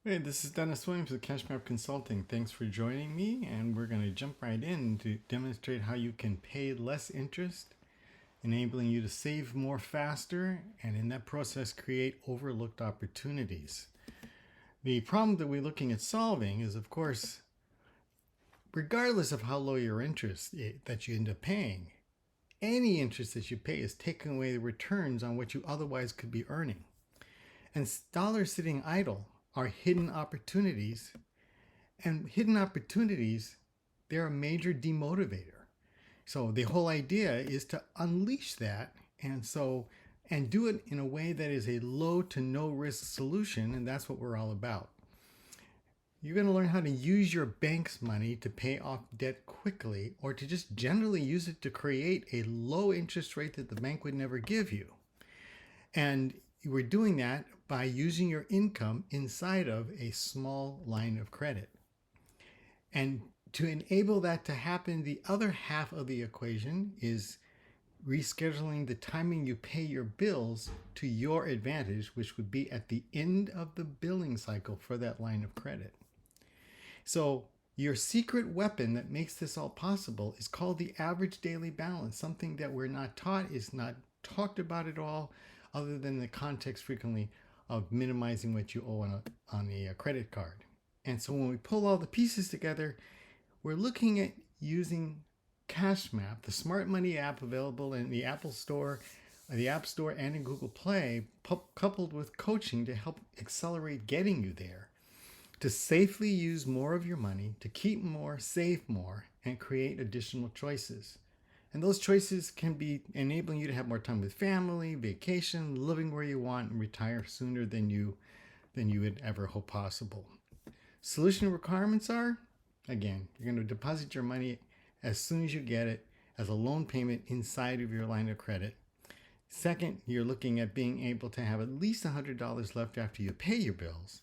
Hey, this is Dennis Williams with CashMap Consulting. Thanks for joining me, and we're going to jump right in to demonstrate how you can pay less interest, enabling you to save more faster, and in that process create overlooked opportunities. The problem that we're looking at solving is, of course, regardless of how low your interest that you end up paying, any interest that you pay is taking away the returns on what you otherwise could be earning. And dollars sitting idle are hidden opportunities. And hidden opportunities, they're a major demotivator. So the whole idea is to unleash that and do it in a way that is a low to no risk solution, and that's what we're all about. You're going to learn how to use your bank's money to pay off debt quickly, or to just generally use it to create a low interest rate that the bank would never give you. And we're doing that by using your income inside of a small line of credit. And to enable that to happen, the other half of the equation is rescheduling the timing you pay your bills to your advantage, which would be at the end of the billing cycle for that line of credit. So your secret weapon that makes this all possible is called the average daily balance, something that we're not taught, is not talked about at all, other than the context frequently of minimizing what you owe on a credit card. And so when we pull all the pieces together, we're looking at using CashMap, the smart money app available in the Apple Store, the App Store, and in Google Play, coupled with coaching to help accelerate getting you there, to safely use more of your money, to keep more, save more, and create additional choices. And those choices can be enabling you to have more time with family, vacation, living where you want, and retire sooner than you would ever hope possible. Solution requirements are, again, you're going to deposit your money as soon as you get it as a loan payment inside of your line of credit. Second, you're looking at being able to have at least $100 left after you pay your bills.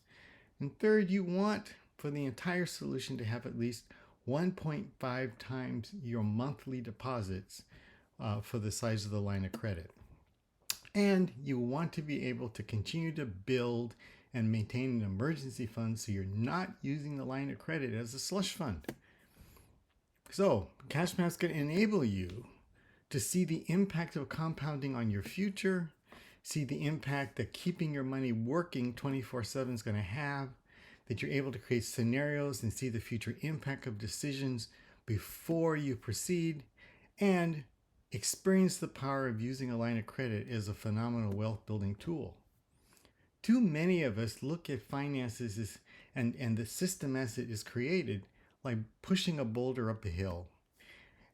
And third, you want for the entire solution to have at least 1.5 times your monthly deposits for the size of the line of credit. And you want to be able to continue to build and maintain an emergency fund so you're not using the line of credit as a slush fund. So CashMap's going to enable you to see the impact of compounding on your future, see the impact that keeping your money working 24/7 is going to have, that you're able to create scenarios and see the future impact of decisions before you proceed, and experience the power of using a line of credit as a phenomenal wealth building tool. Too many of us look at finances and the system as it is created like pushing a boulder up a hill.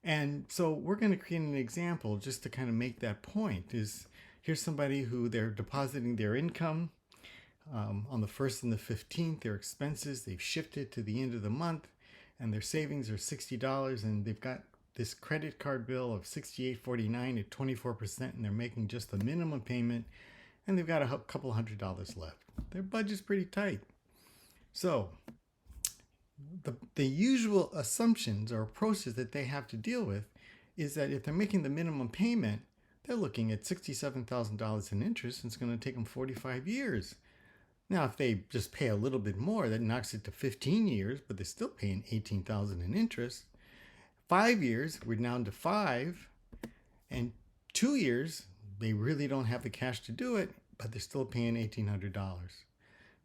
And so we're going to create an example just to kind of make that point. Is here's somebody who they're depositing their income on the 1st and the 15th, their expenses, they've shifted to the end of the month, and their savings are $60, and they've got this credit card bill of $68.49 at 24%, and they're making just the minimum payment, and they've got a couple $100 left. Their budget's pretty tight. So the usual assumptions or approaches that they have to deal with is that if they're making the minimum payment, they're looking at $67,000 in interest, and it's going to take them 45 years. Now, if they just pay a little bit more, that knocks it to 15 years, but they're still paying $18,000 in interest. 5 years, we're down to 5, and 2 years, they really don't have the cash to do it, but they're still paying $1,800.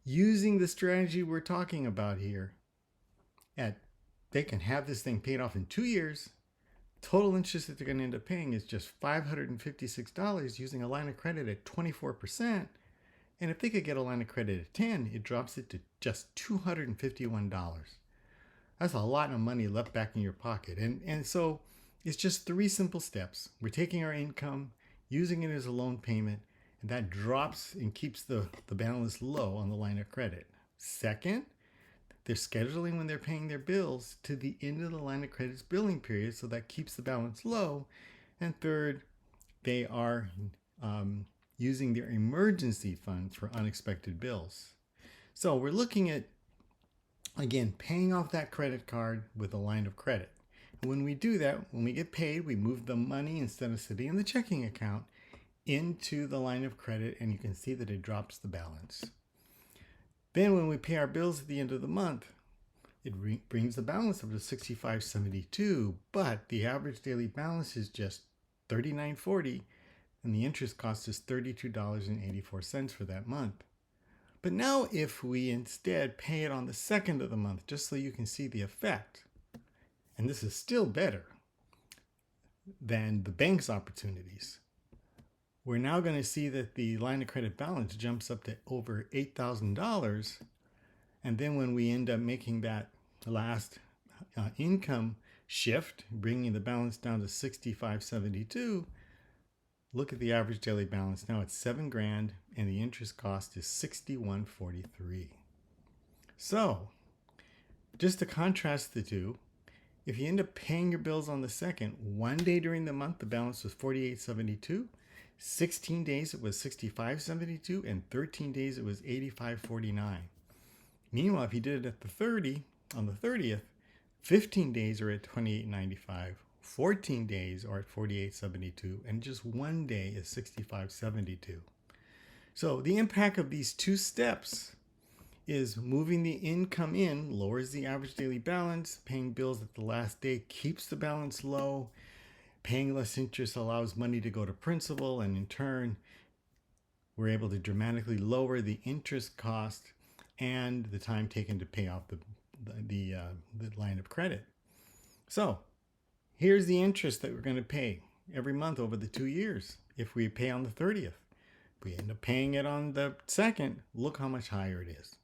Using the strategy we're talking about here, they can have this thing paid off in 2 years. Total interest that they're going to end up paying is just $556 using a line of credit at 24%. And if they could get a line of credit at 10, it drops it to just $251. That's a lot of money left back in your pocket. And so it's just 3 simple steps. We're taking our income, using it as a loan payment, and that drops and keeps the balance low on the line of credit. Second, they're scheduling when they're paying their bills to the end of the line of credit's billing period, so that keeps the balance low. And third, they are using their emergency fund for unexpected bills. So we're looking at, again, paying off that credit card with a line of credit. And when we do that, when we get paid, we move the money, instead of sitting in the checking account, into the line of credit, and you can see that it drops the balance. Then when we pay our bills at the end of the month, it brings the balance up to $65.72, but the average daily balance is just $39.40, and the interest cost is $32.84 for that month. But now if we instead pay it on the second of the month, just so you can see the effect, and this is still better than the bank's opportunities, we're now going to see that the line of credit balance jumps up to over $8,000. And then when we end up making that last income shift, bringing the balance down to $65.72, look at the average daily balance. Now it's $7,000 and the interest cost is $61.43. So just to contrast the two, if you end up paying your bills on the second, one day during the month the balance was $48.72, 16 days it was $65.72, and 13 days it was $85.49. Meanwhile, if you did it at on the 30th, 15 days are at $28.95, 14 days are at $48.72, and just one day is $65.72. So the impact of these two steps is moving the income in lowers the average daily balance, paying bills at the last day keeps the balance low, paying less interest allows money to go to principal, and in turn, we're able to dramatically lower the interest cost and the time taken to pay off the line of credit. So here's the interest that we're going to pay every month over the 2 years if we pay on the 30th. If we end up paying it on the second, look how much higher it is.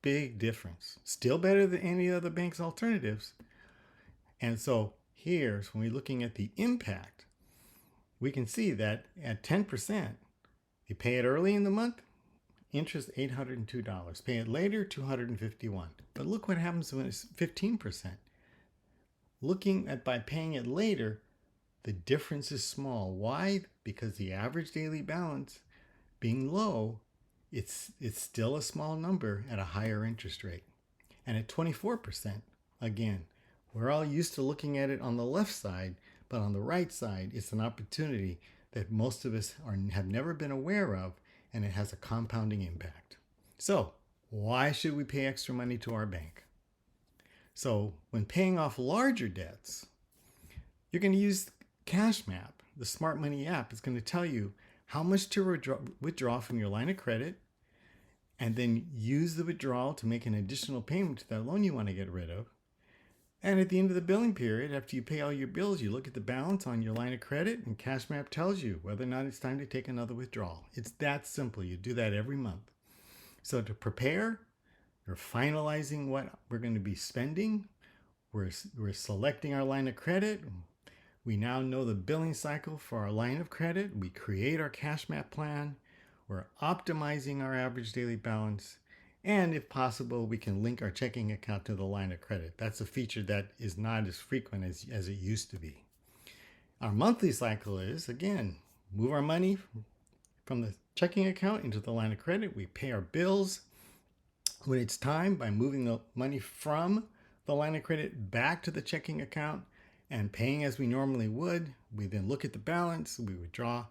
Big difference. Still better than any other bank's alternatives. And so here's when we're looking at the impact, we can see that at 10%, you pay it early in the month, interest $802. Pay it later, $251. But look what happens when it's 15%. Looking at by paying it later, the difference is small. Why? Because the average daily balance being low, it's still a small number at a higher interest rate. And at 24%, again, we're all used to looking at it on the left side, but on the right side, it's an opportunity that most of us have never been aware of, and it has a compounding impact. So why should we pay extra money to our bank? So when paying off larger debts, you're going to use CashMap. The Smart Money app is going to tell you how much to withdraw from your line of credit, and then use the withdrawal to make an additional payment to that loan you want to get rid of. And at the end of the billing period, after you pay all your bills, you look at the balance on your line of credit, and CashMap tells you whether or not it's time to take another withdrawal. It's that simple. You do that every month. So to prepare, we're finalizing what we're going to be spending. We're selecting our line of credit. We now know the billing cycle for our line of credit. We create our CashMap plan. We're optimizing our average daily balance. And if possible, we can link our checking account to the line of credit. That's a feature that is not as frequent as it used to be. Our monthly cycle is, again, move our money from the checking account into the line of credit. We pay our bills when it's time by moving the money from the line of credit back to the checking account and paying as we normally would. We then look at the balance. We withdraw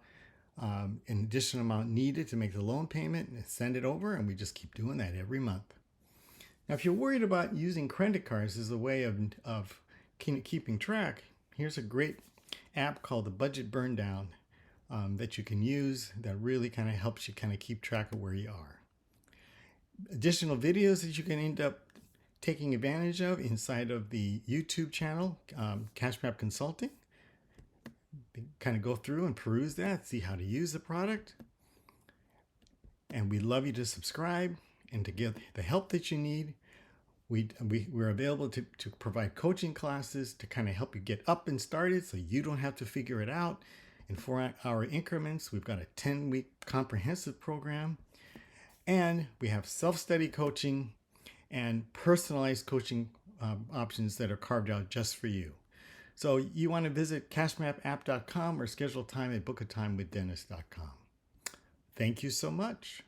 an additional amount needed to make the loan payment and send it over, and we just keep doing that every month. Now, if you're worried about using credit cards as a way of keeping track, here's a great app called the Budget Burn Down that you can use that really kind of helps you kind of keep track of where you are. Additional videos that you can end up taking advantage of inside of the YouTube channel, CashMap Consulting. Kind of go through and peruse that, see how to use the product. And we'd love you to subscribe and to get the help that you need. We're available to provide coaching classes to kind of help you get up and started so you don't have to figure it out in 4-hour increments. We've got a 10-week comprehensive program. And we have self-study coaching and personalized coaching options that are carved out just for you. So you want to visit cashmapapp.com or schedule time at bookatimeWithDennis.com. Thank you so much.